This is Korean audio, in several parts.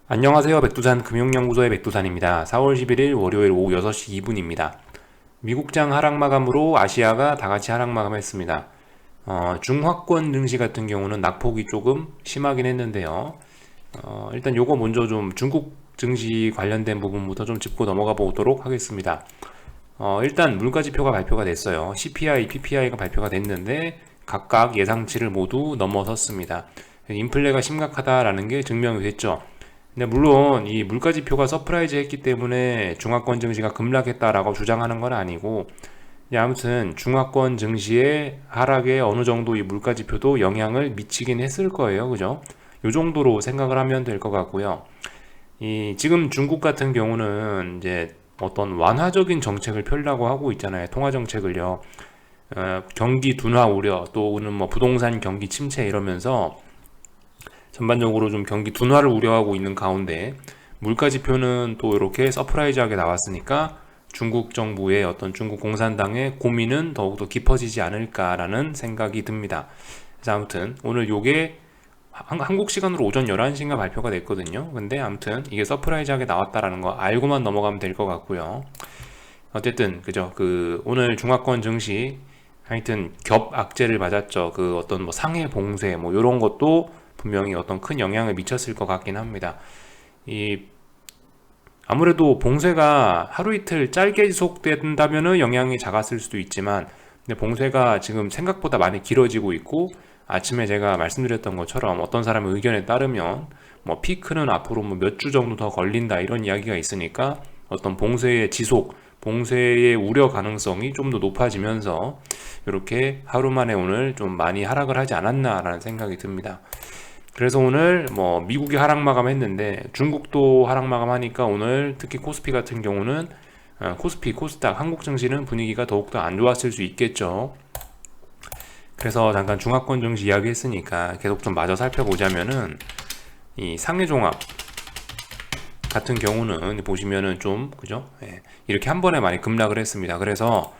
안녕하세요. 백두산 금융연구소의 백두산입니다. 4월 11일 월요일 오후 6시 2분입니다. 미국장 하락 마감으로 아시아가 다같이 하락 마감했습니다. 중화권 증시 같은 경우는 낙폭이 조금 심하긴 했는데요. 일단 요거 먼저 좀 중국 증시 관련된 부분부터 좀 짚고 넘어가 보도록 하겠습니다. 일단 물가지표가 발표가 됐어요. CPI, PPI가 발표가 됐는데 각각 예상치를 모두 넘어섰습니다. 인플레가 심각하다라는 게 증명이 됐죠. 근데 물론 이 물가지표가 서프라이즈 했기 때문에 중화권 증시가 급락했다라고 주장하는 건 아니고, 아무튼 중화권 증시의 하락에 어느 정도 이 물가지표도 영향을 미치긴 했을 거예요. 그죠? 요 정도로 생각을 하면 될 것 같고요. 이 지금 중국 같은 경우는 이제 어떤 완화적인 정책을 펴려고 하고 있잖아요. 통화 정책을요. 경기 둔화 우려 또는 뭐 부동산 경기 침체 이러면서 전반적으로 좀 경기 둔화를 우려하고 있는 가운데 물가 지표는 또 이렇게 서프라이즈하게 나왔으니까 중국 정부의 어떤 중국 공산당의 고민은 더욱더 깊어지지 않을까라는 생각이 듭니다. 그래서 아무튼 오늘 요게 한국 시간으로 오전 11시인가 발표가 됐거든요. 근데 아무튼 이게 서프라이즈하게 나왔다라는 거 알고만 넘어가면 될 것 같고요. 어쨌든 그죠. 그 오늘 중화권 증시 하여튼 겹 악재를 맞았죠. 그 어떤 뭐 상해 봉쇄 뭐 이런 것도 분명히 어떤 큰 영향을 미쳤을 것 같긴 합니다. 이 아무래도 봉쇄가 하루 이틀 짧게 지속된다면은 영향이 작았을 수도 있지만, 근데 봉쇄가 지금 생각보다 많이 길어지고 있고, 아침에 제가 말씀드렸던 것처럼 어떤 사람의 의견에 따르면 뭐 피크는 앞으로 뭐 몇 주 정도 더 걸린다 이런 이야기가 있으니까 어떤 봉쇄의 지속, 봉쇄의 우려 가능성이 좀 더 높아지면서 이렇게 하루 만에 오늘 좀 많이 하락을 하지 않았나라는 생각이 듭니다. 그래서 오늘 뭐 미국이 하락 마감했는데 중국도 하락 마감하니까 오늘 특히 코스피 같은 경우는 코스피, 코스닥, 한국 증시는 분위기가 더욱더 안 좋았을 수 있겠죠. 그래서 잠깐 중화권 증시 이야기 했으니까 계속 좀 마저 살펴보자면은 이 상해 종합 같은 경우는 보시면은 좀 그죠? 예, 이렇게 한 번에 많이 급락을 했습니다. 그래서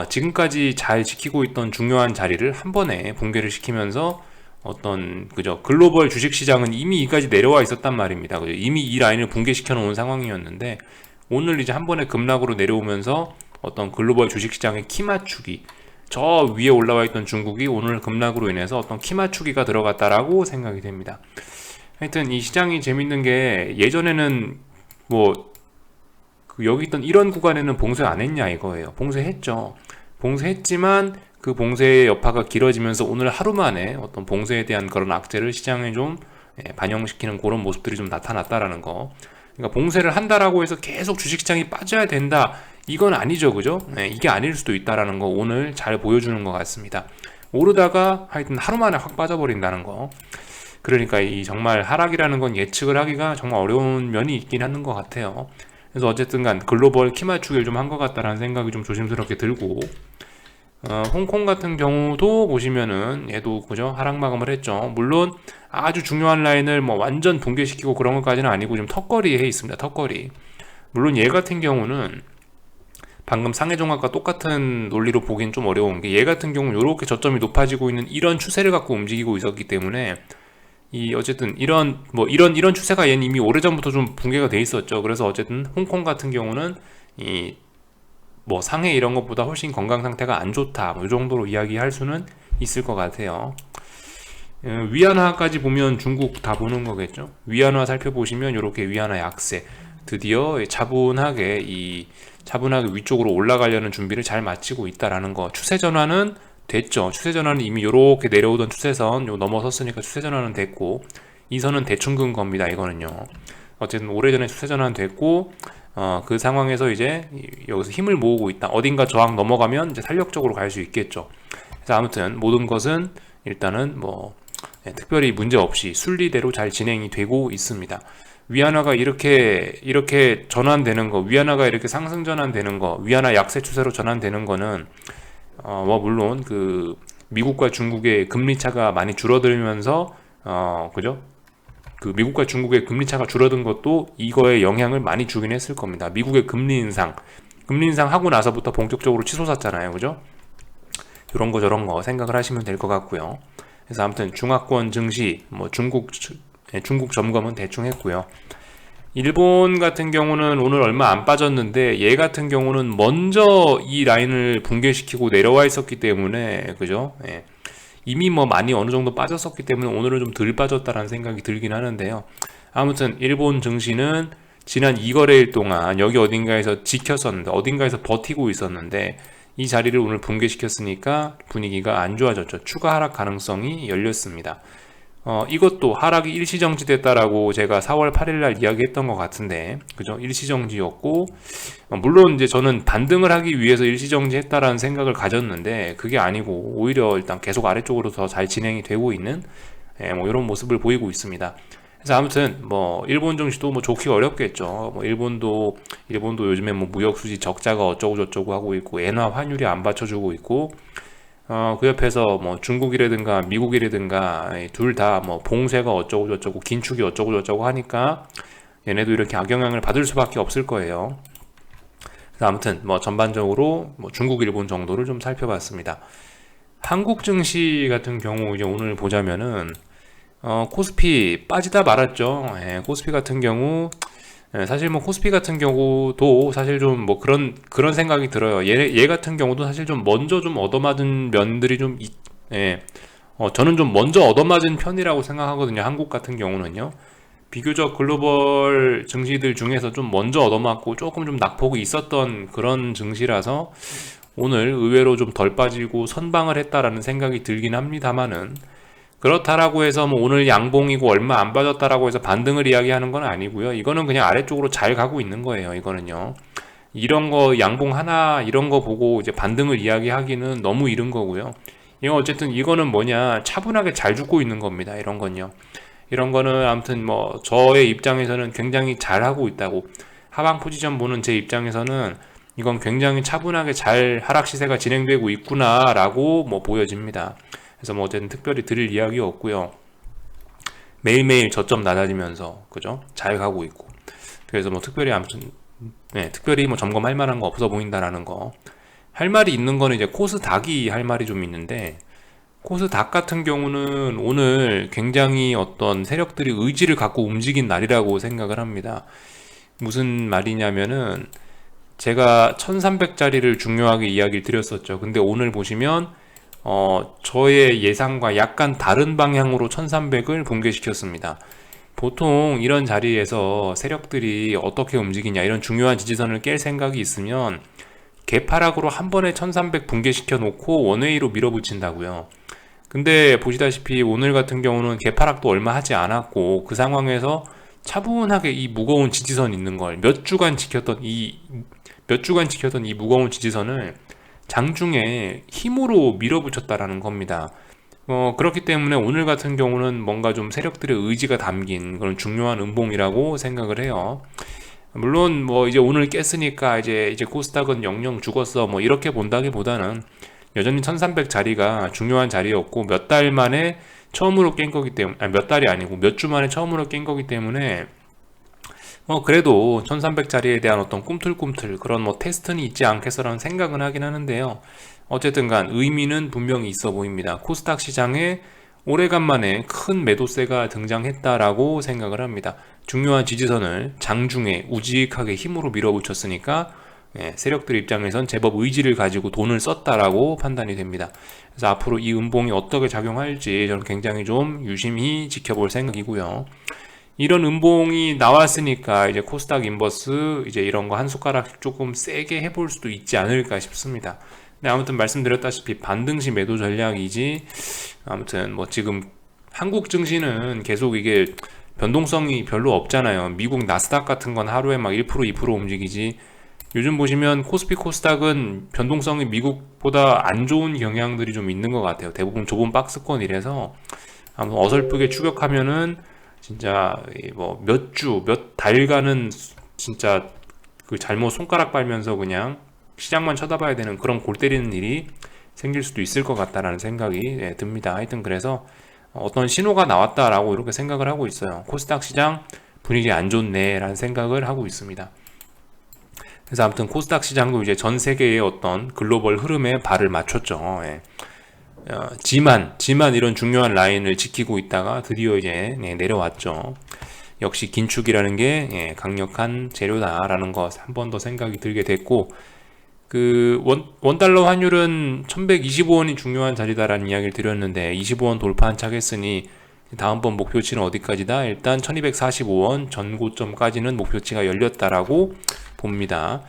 지금까지 잘 지키고 있던 중요한 자리를 한 번에 붕괴를 시키면서 어떤 그죠 글로벌 주식시장은 이미 이까지 내려와 있었단 말입니다. 그죠? 이미 이 라인을 붕괴시켜 놓은 상황이었는데 오늘 이제 한 번에 급락으로 내려오면서 어떤 글로벌 주식시장의 키 맞추기, 저 위에 올라와 있던 중국이 오늘 급락으로 인해서 어떤 키 맞추기가 들어갔다라고 생각이 됩니다. 하여튼 이 시장이 재밌는 게 예전에는 뭐 여기 있던 이런 구간에는 봉쇄 안 했냐 이거예요. 봉쇄했죠. 봉쇄했지만 그 봉쇄의 여파가 길어지면서 오늘 하루 만에 어떤 봉쇄에 대한 그런 악재를 시장에 좀 반영시키는 그런 모습들이 좀 나타났다라는 거. 그러니까 봉쇄를 한다라고 해서 계속 주식시장이 빠져야 된다. 이건 아니죠, 그죠? 이게 아닐 수도 있다라는 거 오늘 잘 보여주는 것 같습니다. 오르다가 하여튼 하루 만에 확 빠져버린다는 거. 그러니까 이 정말 하락이라는 건 예측을 하기가 정말 어려운 면이 있긴 하는 것 같아요. 그래서 어쨌든 간 글로벌 키 맞추기를 좀 한 것 같다라는 생각이 좀 조심스럽게 들고, 홍콩 같은 경우도 보시면은 얘도 그죠 하락 마감을 했죠. 물론 아주 중요한 라인을 뭐 완전 붕괴시키고 그런 것까지는 아니고 좀 턱걸이에 있습니다. 턱걸이. 물론 얘 같은 경우는 방금 상해종합과 똑같은 논리로 보기엔 좀 어려운 게, 얘 같은 경우는 이렇게 저점이 높아지고 있는 이런 추세를 갖고 움직이고 있었기 때문에 이 어쨌든 이런 추세가 얘는 이미 오래전부터 좀 붕괴가 돼 있었죠. 그래서 어쨌든 홍콩 같은 경우는 이 뭐 상해 이런 것보다 훨씬 건강 상태가 안 좋다, 뭐이 정도로 이야기할 수는 있을 것 같아요. 위안화까지 보면 중국 다 보는 거겠죠. 위안화 살펴보시면 이렇게 위안화 약세, 드디어 차분하게 위쪽으로 올라가려는 준비를 잘 마치고 있다라는 거. 추세 전환은 됐죠. 추세 전환은 이미 이렇게 내려오던 추세선 요 넘어섰으니까 추세 전환은 됐고, 이 선은 대충 긋은 겁니다. 이거는요. 어쨌든 오래전에 추세 전환 됐고, 그 상황에서 이제 여기서 힘을 모으고 있다. 어딘가 저항 넘어가면 이제 탄력적으로 갈 수 있겠죠. 그래서 아무튼 모든 것은 일단은 뭐 특별히 문제 없이 순리대로 잘 진행이 되고 있습니다. 위안화가 이렇게 전환되는 거, 위안화가 이렇게 상승 전환되는 거, 위안화 약세 추세로 전환되는 거는 뭐 물론 그 미국과 중국의 금리 차가 많이 줄어들면서 그죠? 그 미국과 중국의 금리 차가 줄어든 것도 이거에 영향을 많이 주긴 했을 겁니다. 미국의 금리 인상 하고 나서부터 본격적으로 치솟았잖아요, 그죠? 이런 거 저런 거 생각을 하시면 될 것 같고요. 그래서 아무튼 중화권 증시, 뭐 중국 중국 점검은 대충 했고요. 일본 같은 경우는 오늘 얼마 안 빠졌는데 얘 같은 경우는 먼저 이 라인을 붕괴시키고 내려와 있었기 때문에 그죠? 예. 이미 뭐 많이 어느 정도 빠졌었기 때문에 오늘은 좀 덜 빠졌다라는 생각이 들긴 하는데요. 아무튼 일본 증시는 지난 2거래일 동안 여기 어딘가에서 지켰었는데 어딘가에서 버티고 있었는데 이 자리를 오늘 붕괴시켰으니까 분위기가 안 좋아졌죠. 추가 하락 가능성이 열렸습니다. 이것도 하락이 일시정지됐다라고 제가 4월 8일날 이야기했던 것 같은데, 그죠? 일시정지였고, 물론 이제 저는 반등을 하기 위해서 일시정지했다라는 생각을 가졌는데, 그게 아니고, 오히려 일단 계속 아래쪽으로 더 잘 진행이 되고 있는, 뭐 이런 모습을 보이고 있습니다. 그래서 아무튼, 뭐, 일본 증시도 뭐 좋기 어렵겠죠. 뭐, 일본도 요즘에 뭐 무역수지 적자가 어쩌고저쩌고 하고 있고, 엔화 환율이 안 받쳐주고 있고, 그 옆에서 뭐 중국이라든가 미국이라든가 둘 다 뭐 봉쇄가 어쩌고 저쩌고 긴축이 어쩌고 저쩌고 하니까 얘네도 이렇게 악영향을 받을 수밖에 없을 거예요. 그래서 아무튼 뭐 전반적으로 뭐 중국, 일본 정도를 좀 살펴봤습니다. 한국 증시 같은 경우 이제 오늘 보자면은 코스피 빠지다 말았죠. 코스피 같은 경우 사실 뭐 코스피 같은 경우도 사실 좀 뭐 그런 생각이 들어요. 얘 같은 경우도 사실 좀 먼저 좀 얻어맞은 면들이 좀 저는 좀 먼저 얻어맞은 편이라고 생각하거든요. 한국 같은 경우는요. 비교적 글로벌 증시들 중에서 좀 먼저 얻어맞고 조금 좀 낙폭이 있었던 그런 증시라서 오늘 의외로 좀 덜 빠지고 선방을 했다라는 생각이 들긴 합니다만은 그렇다라고 해서 뭐 오늘 양봉이고 얼마 안 빠졌다라고 해서 반등을 이야기하는 건 아니고요. 이거는 그냥 아래쪽으로 잘 가고 있는 거예요. 이거는요. 이런 거 양봉 하나 이런 거 보고 이제 반등을 이야기하기는 너무 이른 거고요. 이거 어쨌든 이거는 뭐냐 차분하게 잘 죽고 있는 겁니다. 이런 건요. 이런 거는 아무튼 뭐 저의 입장에서는 굉장히 잘 하고 있다고 하방 포지션 보는 제 입장에서는 이건 굉장히 차분하게 잘 하락 시세가 진행되고 있구나라고 뭐 보여집니다. 그래서 뭐 어쨌든 특별히 드릴 이야기 없고요. 매일매일 저점 낮아지면서 그죠? 잘 가고 있고. 그래서 뭐 특별히 아무튼 특별히 뭐 점검할 만한 거 없어 보인다라는 거. 할 말이 있는 거는 이제 코스닥이 할 말이 좀 있는데 코스닥 같은 경우는 오늘 굉장히 어떤 세력들이 의지를 갖고 움직인 날이라고 생각을 합니다. 무슨 말이냐면은 제가 1300짜리를 중요하게 이야기를 드렸었죠. 근데 오늘 보시면 저의 예상과 약간 다른 방향으로 1300을 붕괴시켰습니다. 보통 이런 자리에서 세력들이 어떻게 움직이냐 이런 중요한 지지선을 깰 생각이 있으면 개파락으로 한 번에 1300 붕괴시켜 놓고 원웨이로 밀어붙인다고요. 근데 보시다시피 오늘 같은 경우는 개파락도 얼마 하지 않았고 그 상황에서 차분하게 이 무거운 지지선 있는 걸 몇 주간 지켰던 이 무거운 지지선을 장중에 힘으로 밀어붙였다라는 겁니다. 그렇기 때문에 오늘 같은 경우는 뭔가 좀 세력들의 의지가 담긴 그런 중요한 음봉이라고 생각을 해요. 물론 뭐 이제 오늘 깼으니까 이제 코스닥은 영영 죽었어 뭐 이렇게 본다기보다는 여전히 1300 자리가 중요한 자리였고 몇 달 만에 처음으로 깬 거기 때문에 몇 달이 아니고 몇 주 만에 처음으로 깬 거기 때문에 그래도 1300짜리에 대한 어떤 꿈틀꿈틀 그런 뭐 테스트는 있지 않겠어라는 생각은 하긴 하는데요. 어쨌든 간 의미는 분명히 있어 보입니다. 코스닥 시장에 오래간만에 큰 매도세가 등장했다라고 생각을 합니다. 중요한 지지선을 장중에 우직하게 힘으로 밀어붙였으니까 세력들 입장에선 제법 의지를 가지고 돈을 썼다라고 판단이 됩니다. 그래서 앞으로 이 음봉이 어떻게 작용할지 저는 굉장히 좀 유심히 지켜볼 생각이고요. 이런 음봉이 나왔으니까 이제 코스닥 인버스 이제 이런 거 한 숟가락 조금 세게 해볼 수도 있지 않을까 싶습니다. 근데 아무튼 말씀드렸다시피 반등시 매도 전략이지 아무튼 뭐 지금 한국 증시는 계속 이게 변동성이 별로 없잖아요. 미국 나스닥 같은 건 하루에 막 1% 2% 움직이지 요즘 보시면 코스피 코스닥은 변동성이 미국보다 안 좋은 경향들이 좀 있는 것 같아요. 대부분 좁은 박스권이라서 아무튼 어설프게 추격하면은 진짜 뭐 몇 주, 몇 달간은 진짜 그 잘못 손가락 빨면서 그냥 시장만 쳐다봐야 되는 그런 골 때리는 일이 생길 수도 있을 것 같다라는 생각이 듭니다. 하여튼 그래서 어떤 신호가 나왔다라고 이렇게 생각을 하고 있어요. 코스닥 시장 분위기 안 좋네 라는 생각을 하고 있습니다. 그래서 아무튼 코스닥 시장도 이제 전 세계의 어떤 글로벌 흐름에 발을 맞췄죠. 지만 이런 중요한 라인을 지키고 있다가 드디어 이제 내려왔죠. 역시 긴축이라는 게 강력한 재료다라는 것 한 번 더 생각이 들게 됐고, 그 원달러 환율은 1125원이 중요한 자리다라는 이야기를 드렸는데 25원 돌파한 척했으니 다음번 목표치는 어디까지다? 일단 1245원 전고점까지는 목표치가 열렸다라고 봅니다.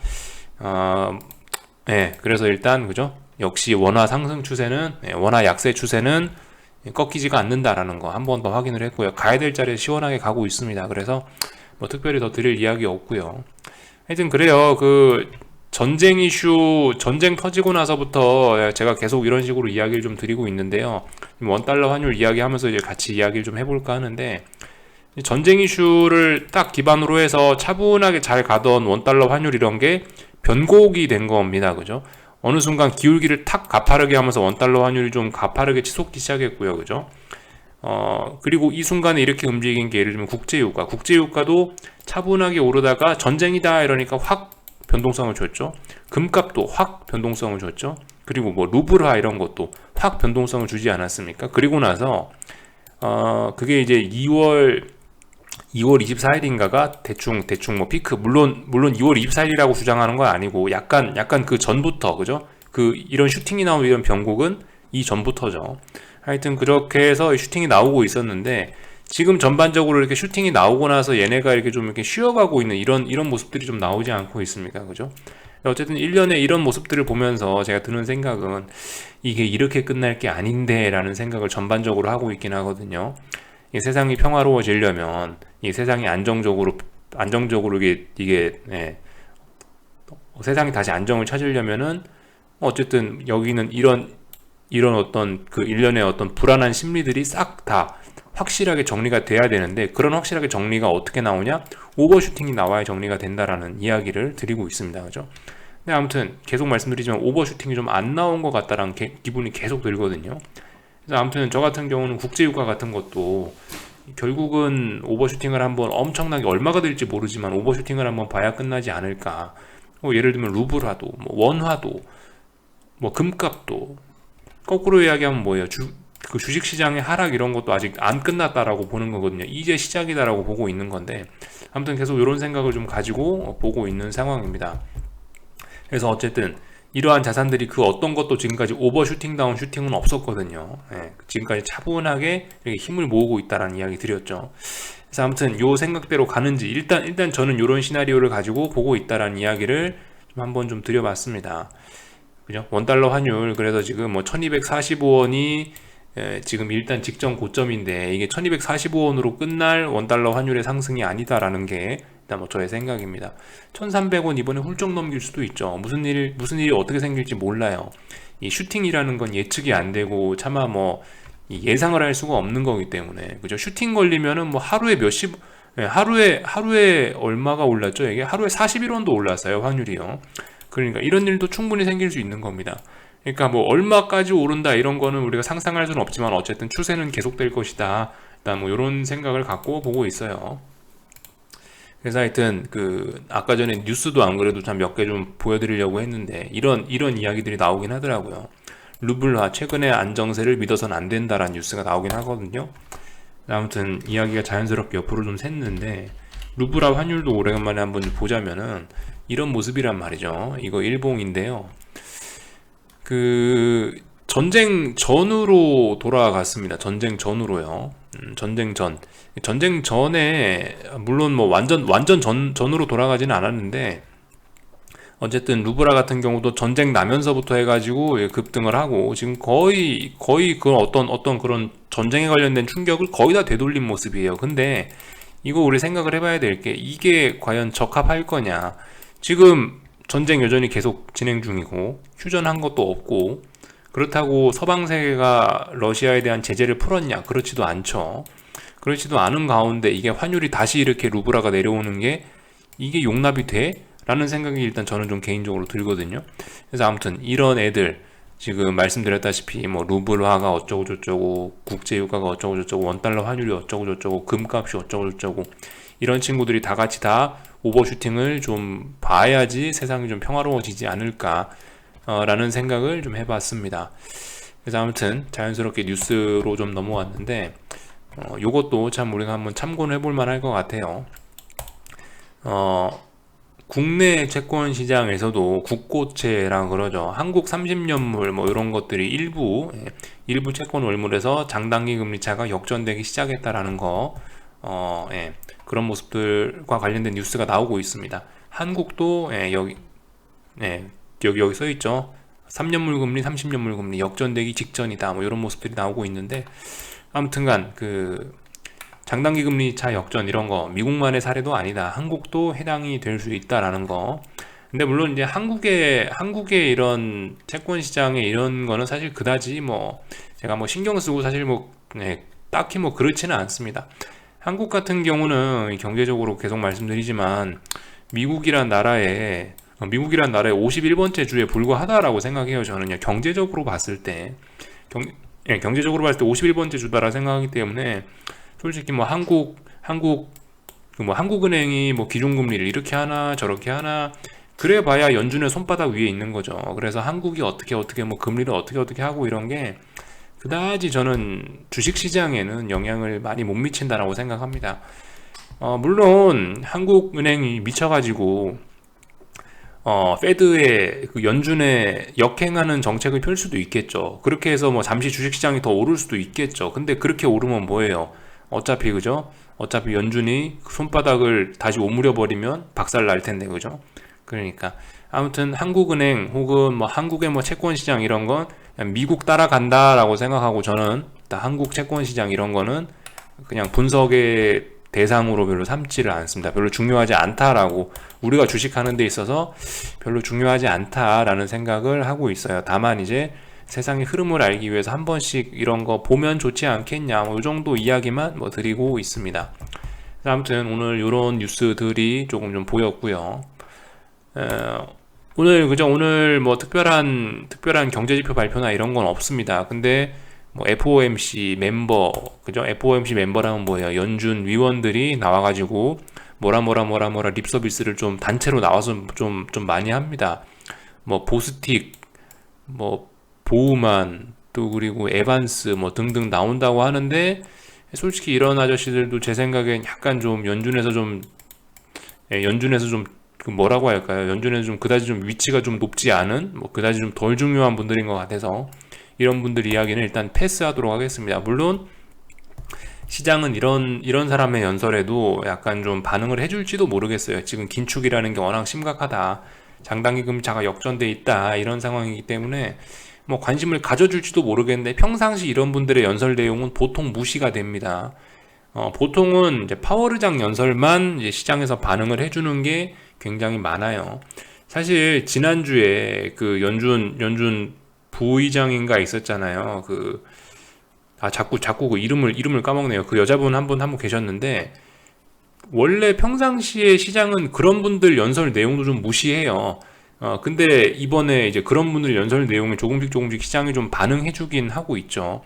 그래서 일단 그죠? 역시 원화 상승 추세는 원화 약세 추세는 꺾이지가 않는다라는 거 한 번 더 확인을 했고요. 가야 될 자리에 시원하게 가고 있습니다. 그래서 뭐 특별히 더 드릴 이야기 없고요. 하여튼 그래요. 그 전쟁 이슈, 전쟁 터지고 나서부터 제가 계속 이런 식으로 이야기를 좀 드리고 있는데요. 원달러 환율 이야기하면서 이제 같이 이야기를 좀 해볼까 하는데, 전쟁 이슈를 딱 기반으로 해서 차분하게 잘 가던 원달러 환율 이런 게 변곡이 된 겁니다. 그죠? 어느 순간 기울기를 탁 가파르게 하면서 원달러 환율이 좀 가파르게 치솟기 시작했고요. 그죠? 그리고 이 순간에 이렇게 움직인 게 예를 들면 국제유가도 차분하게 오르다가 전쟁이다 이러니까 확 변동성을 줬죠. 금값도 확 변동성을 줬죠. 그리고 뭐 루블화 이런 것도 확 변동성을 주지 않았습니까? 그리고 나서 그게 이제 2월 24일인가가 대충 뭐 피크, 물론 2월 24일이라고 주장하는 건 아니고 약간 그 전부터, 그죠? 그 이런 슈팅이 나오는 이런 변곡은 이 전부터죠. 하여튼 그렇게 해서 슈팅이 나오고 있었는데, 지금 전반적으로 이렇게 슈팅이 나오고 나서 얘네가 이렇게 좀 이렇게 쉬어가고 있는 이런 모습들이 좀 나오지 않고 있습니까? 그죠? 어쨌든 1년에 이런 모습들을 보면서 제가 드는 생각은 이게 이렇게 끝날 게 아닌데 라는 생각을 전반적으로 하고 있긴 하거든요. 이 세상이 평화로워지려면, 이 세상이 안정적으로 이게 세상이 다시 안정을 찾으려면은 어쨌든 여기는 이런 어떤 그 일련의 어떤 불안한 심리들이 싹 다 확실하게 정리가 돼야 되는데, 그런 확실하게 정리가 어떻게 나오냐? 오버슈팅이 나와야 정리가 된다라는 이야기를 드리고 있습니다. 그죠? 근데 아무튼 계속 말씀드리지만 오버슈팅이 좀 안 나온 것 같다라는 기분이 계속 들거든요. 그래서 아무튼 저 같은 경우는 국제유가 같은 것도 결국은 오버슈팅을 한번 엄청나게 얼마가 될지 모르지만 오버슈팅을 한번 봐야 끝나지 않을까. 예를 들면 루블화도, 뭐 원화도, 뭐 금값도, 거꾸로 이야기하면 뭐예요? 그 주식시장의 하락 이런 것도 아직 안 끝났다라고 보는 거거든요. 이제 시작이다라고 보고 있는 건데, 아무튼 계속 이런 생각을 좀 가지고 보고 있는 상황입니다. 그래서 어쨌든 이러한 자산들이 그 어떤 것도 지금까지 오버슈팅 다운 슈팅은 없었거든요. 지금까지 차분하게 이렇게 힘을 모으고 있다라는 이야기 드렸죠. 그래서 아무튼 요 생각대로 가는지 일단 저는 이런 시나리오를 가지고 보고 있다라는 이야기를 좀 한번 좀 드려봤습니다. 그죠? 원달러 환율 그래서 지금 뭐 1245원이 지금 일단 직전 고점인데, 이게 1245원으로 끝날 원달러 환율의 상승이 아니다라는 게 일단 뭐 저의 생각입니다. 1300원 이번에 훌쩍 넘길 수도 있죠. 무슨 일이 어떻게 생길지 몰라요. 이 슈팅이라는 건 예측이 안 되고 차마 뭐 예상을 할 수가 없는 거기 때문에, 그죠? 슈팅 걸리면은 뭐 하루에 하루에 얼마가 올랐죠? 이게 하루에 41원도 올랐어요, 환율이요. 그러니까 이런 일도 충분히 생길 수 있는 겁니다. 그러니까 뭐 얼마까지 오른다 이런 거는 우리가 상상할 수는 없지만 어쨌든 추세는 계속될 것이다. 일단 뭐 이런 생각을 갖고 보고 있어요. 그래서 하여튼 그 아까 전에 뉴스도 안 그래도 참 몇 개 좀 보여드리려고 했는데 이런 이야기들이 나오긴 하더라고요. 루블화 최근에 안정세를 믿어서는 안 된다라는 뉴스가 나오긴 하거든요. 아무튼 이야기가 자연스럽게 옆으로 좀 샜는데, 루블화 환율도 오래간만에 한번 보자면은 이런 모습이란 말이죠. 이거 일봉인데요. 그 전쟁 전으로 돌아갔습니다. 전쟁 전으로요. 전쟁 전에 물론 뭐 완전 전으로 돌아가지는 않았는데, 어쨌든 루브라 같은 경우도 전쟁 나면서부터 해가지고 급등을 하고 지금 거의 그 어떤 그런 전쟁에 관련된 충격을 거의 다 되돌린 모습이에요. 근데 이거 우리 생각을 해봐야 될 게, 이게 과연 적합할 거냐? 지금 전쟁 여전히 계속 진행 중이고 휴전한 것도 없고, 그렇다고 서방 세계가 러시아에 대한 제재를 풀었냐? 그렇지도 않죠. 그렇지도 않은 가운데 이게 환율이 다시 이렇게 루브라가 내려오는 게 이게 용납이 돼? 라는 생각이 일단 저는 좀 개인적으로 들거든요. 그래서 아무튼 이런 애들 지금 말씀드렸다시피 뭐 루블화가 어쩌고 저쩌고, 국제유가가 어쩌고 저쩌고, 원달러 환율이 어쩌고 저쩌고, 금값이 어쩌고 저쩌고, 이런 친구들이 다 같이 다 오버슈팅을 좀 봐야지 세상이 좀 평화로워지지 않을까 라는 생각을 좀 해봤습니다. 그래서 아무튼 자연스럽게 뉴스로 좀 넘어왔는데 요것도 참 우리가 한번 참고를 해볼 만할 것 같아요. 국내 채권 시장에서도 국고채랑 그러죠. 한국 30년물 뭐 이런 것들이 일부 채권 월물에서 장단기 금리 차가 역전되기 시작했다라는 거, 그런 모습들과 관련된 뉴스가 나오고 있습니다. 한국도 여기 써 있죠. 3년물 금리, 30년물 금리 역전되기 직전이다. 뭐 이런 모습들이 나오고 있는데, 아무튼간 그 장단기 금리 차 역전 이런 거 미국만의 사례도 아니다. 한국도 해당이 될 수 있다라는 거. 근데 물론 이제 한국의 이런 채권 시장에 이런 거는 사실 그다지 뭐 제가 뭐 신경 쓰고 사실 뭐 딱히 뭐 그렇지는 않습니다. 한국 같은 경우는 경제적으로 계속 말씀드리지만 미국이란 나라의 51번째 주에 불과하다라고 생각해요. 저는요. 경제적으로 봤을 때 51번째 주다라 생각하기 때문에 솔직히 뭐 한국은행이 뭐 기준금리를 이렇게 하나 저렇게 하나 그래 봐야 연준의 손바닥 위에 있는 거죠. 그래서 한국이 어떻게 뭐 금리를 어떻게 하고 이런 게 그다지 저는 주식시장에는 영향을 많이 못 미친다라고 생각합니다. 물론 한국은행이 미쳐가지고 페드의 그 연준에 역행하는 정책을 펼 수도 있겠죠. 그렇게 해서 뭐 잠시 주식시장이 더 오를 수도 있겠죠. 근데 그렇게 오르면 뭐예요? 어차피 그죠? 어차피 연준이 손바닥을 다시 오므려 버리면 박살 날 텐데 그죠? 그러니까 아무튼 한국은행 혹은 뭐 한국의 뭐 채권 시장 이런 건 그냥 미국 따라간다라고 생각하고 저는 한국 채권 시장 이런 거는 그냥 분석의 대상으로 별로 삼지를 않습니다. 별로 중요하지 않다라고 우리가 주식하는 데 있어서 별로 중요하지 않다라는 생각을 하고 있어요. 다만 이제 세상의 흐름을 알기 위해서 한 번씩 이런 거 보면 좋지 않겠냐 뭐 이 정도 이야기만 뭐 드리고 있습니다. 아무튼 오늘 이런 뉴스들이 조금 좀 보였고요. 오늘 뭐 특별한 경제지표 발표나 이런 건 없습니다. 근데 뭐 FOMC 멤버 그죠? FOMC 멤버라면 뭐예요? 연준 위원들이 나와가지고 뭐라 립 서비스를 좀 단체로 나와서 좀 많이 합니다. 뭐 보스틱 뭐 보우만 또 그리고 에반스 뭐 등등 나온다고 하는데 솔직히 이런 아저씨들도 제 생각엔 약간 좀 연준에서 좀 그 뭐라고 할까요? 연준에서 좀 그다지 좀 위치가 좀 높지 않은 뭐 그다지 좀 덜 중요한 분들인 것 같아서 이런 분들 이야기는 일단 패스하도록 하겠습니다. 물론 시장은 이런 사람의 연설에도 약간 좀 반응을 해줄지도 모르겠어요. 지금 긴축이라는 게 워낙 심각하다. 장단기 금리차가 역전돼 있다. 이런 상황이기 때문에 뭐 관심을 가져줄지도 모르겠는데 평상시 이런 분들의 연설 내용은 보통 무시가 됩니다. 보통은 이제 파월 의장 연설만 이제 시장에서 반응을 해주는 게 굉장히 많아요. 사실 지난주에 그 연준 부의장인가 있었잖아요. 자꾸 그 이름을 까먹네요. 그 여자분 한 분 계셨는데 원래 평상시에 시장은 그런 분들 연설 내용도 좀 무시해요. 근데 이번에 이제 그런 분들 연설 내용을 조금씩 시장이 좀 반응해주긴 하고 있죠.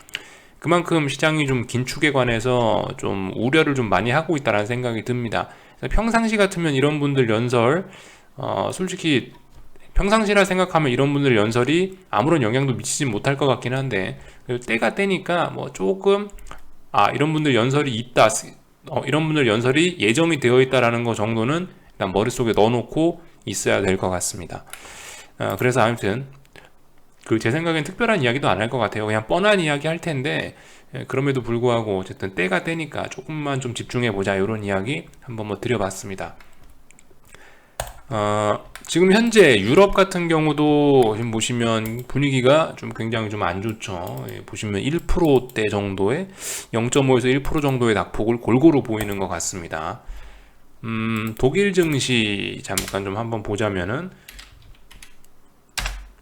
그만큼 시장이 좀 긴축에 관해서 좀 우려를 좀 많이 하고 있다는 생각이 듭니다. 평상시 같으면 이런 분들 연설, 솔직히 평상시라 생각하면 이런 분들 연설이 아무런 영향도 미치지 못할 것 같긴 한데, 때가 때니까 뭐 조금, 이런 분들 연설이 있다, 이런 분들 연설이 예정이 되어 있다라는 거 정도는 일단 머릿속에 넣어놓고 있어야 될 것 같습니다. 그래서 아무튼, 제 생각엔 특별한 이야기도 안 할 것 같아요. 그냥 뻔한 이야기 할 텐데, 그럼에도 불구하고 어쨌든 때가 때니까 조금만 좀 집중해보자 이런 이야기 한번 뭐 드려봤습니다. 지금 현재 유럽 같은 경우도 지금 보시면 분위기가 좀 굉장히 좀 안 좋죠. 보시면 1%대 정도의 0.5에서 1% 정도의 낙폭을 골고루 보이는 것 같습니다. 독일 증시 잠깐 좀 한번 보자면은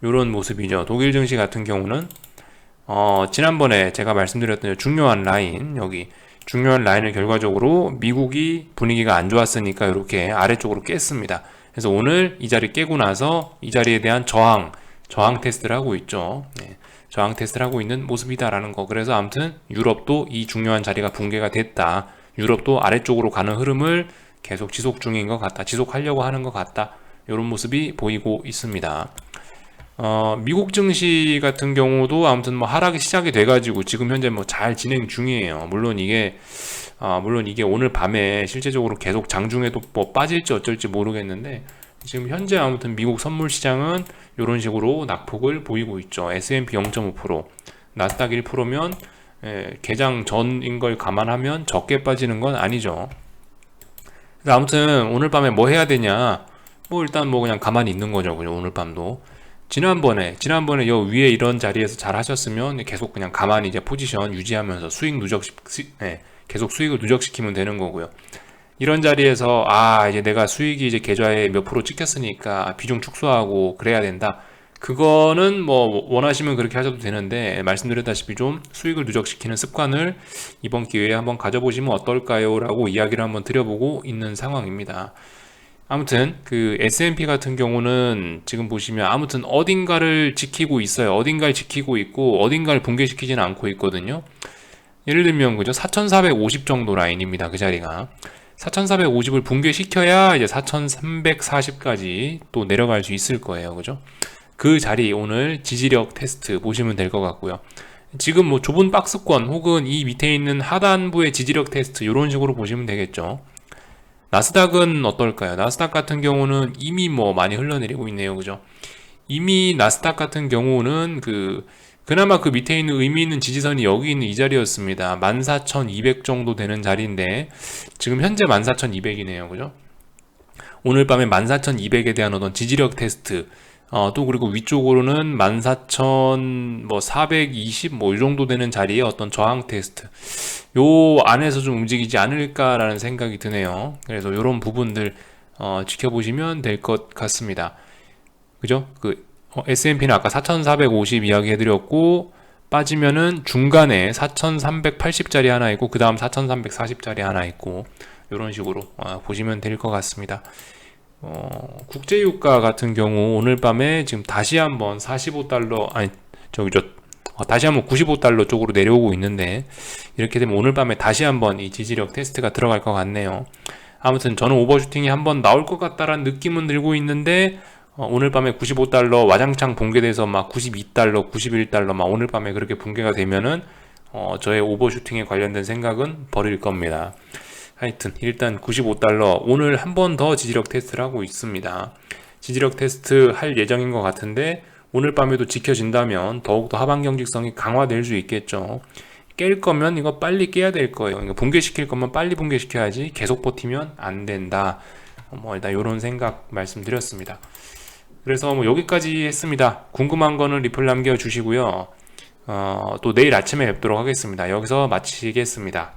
이런 모습이죠. 독일 증시 같은 경우는 지난번에 제가 말씀드렸던 중요한 라인, 여기 중요한 라인을 결과적으로 미국이 분위기가 안 좋았으니까 이렇게 아래쪽으로 깼습니다. 그래서 오늘 이 자리 깨고 나서 이 자리에 대한 저항 테스트를 하고 있죠. 저항 테스트를 하고 있는 모습이다라는 거. 그래서 아무튼 유럽도 이 중요한 자리가 붕괴가 됐다. 유럽도 아래쪽으로 가는 흐름을 계속 지속 중인 것 같다. 지속하려고 하는 것 같다. 이런 모습이 보이고 있습니다. 미국 증시 같은 경우도 아무튼 뭐 하락이 시작이 돼가지고 지금 현재 뭐 잘 진행 중이에요. 물론 이게 오늘 밤에 실제적으로 계속 장중에도 뭐 빠질지 어쩔지 모르겠는데, 지금 현재 아무튼 미국 선물 시장은 이런 식으로 낙폭을 보이고 있죠. S&P 0.5%, 나스닥 1%면 개장 전인 걸 감안하면 적게 빠지는 건 아니죠. 그래서 아무튼 오늘 밤에 뭐 해야 되냐? 뭐 일단 뭐 그냥 가만히 있는 거죠. 그죠? 오늘 밤도. 지난번에 요 위에 이런 자리에서 잘 하셨으면 계속 그냥 가만히 이제 포지션 유지하면서 계속 수익을 누적시키면 되는 거고요. 이런 자리에서 이제 내가 수익이 이제 계좌에 몇 프로 찍혔으니까 비중 축소하고 그래야 된다. 그거는 뭐 원하시면 그렇게 하셔도 되는데, 말씀드렸다시피 좀 수익을 누적시키는 습관을 이번 기회에 한번 가져보시면 어떨까요? 라고 이야기를 한번 드려보고 있는 상황입니다. 아무튼 그 S&P 같은 경우는 지금 보시면 아무튼 어딘가를 지키고 있어요. 어딘가를 지키고 있고 어딘가를 붕괴시키지는 않고 있거든요. 예를 들면 그죠? 4450 정도 라인입니다. 그 자리가 4450을 붕괴시켜야 이제 4340까지 또 내려갈 수 있을 거예요. 그죠? 그 자리 오늘 지지력 테스트 보시면 될 것 같고요. 지금 뭐 좁은 박스권 혹은 이 밑에 있는 하단부의 지지력 테스트 이런 식으로 보시면 되겠죠. 나스닥은 어떨까요? 나스닥 같은 경우는 이미 뭐 많이 흘러내리고 있네요. 그죠? 이미 나스닥 같은 경우는 그나마 그 밑에 있는 의미 있는 지지선이 여기 있는 이 자리였습니다. 14,200 정도 되는 자리인데 지금 현재 14,200이네요. 그죠? 오늘 밤에 14,200에 대한 어떤 지지력 테스트, 또 그리고 위쪽으로는 14,420 뭐 이 정도 되는 자리에 어떤 저항 테스트, 요 안에서 좀 움직이지 않을까라는 생각이 드네요. 그래서 이런 부분들 지켜보시면 될 것 같습니다. 그죠? S&P는 아까 4,450 이야기 해드렸고, 빠지면은 중간에 4,380짜리 하나 있고 그 다음 4,340짜리 하나 있고, 이런 식으로 보시면 될 것 같습니다. 국제유가 같은 경우 오늘 밤에 지금 다시 한번 45달러 다시 한번 95달러 쪽으로 내려오고 있는데, 이렇게 되면 오늘 밤에 다시 한번 이 지지력 테스트가 들어갈 것 같네요. 아무튼 저는 오버슈팅이 한번 나올 것 같다라는 느낌은 들고 있는데, 오늘 밤에 95달러 와장창 붕괴돼서 막 92달러, 91달러 막 오늘 밤에 그렇게 붕괴가 되면은 저의 오버슈팅에 관련된 생각은 버릴 겁니다. 하여튼 일단 95달러 오늘 한 번 더 지지력 테스트를 하고 있습니다. 지지력 테스트 할 예정인 것 같은데 오늘 밤에도 지켜진다면 더욱더 하방 경직성이 강화될 수 있겠죠. 깰 거면 이거 빨리 깨야 될 거예요. 그러니까 붕괴시킬 거면 빨리 붕괴시켜야지 계속 버티면 안 된다. 뭐 일단 이런 생각 말씀드렸습니다. 그래서 뭐 여기까지 했습니다. 궁금한 거는 리플 남겨주시고요. 또 내일 아침에 뵙도록 하겠습니다. 여기서 마치겠습니다.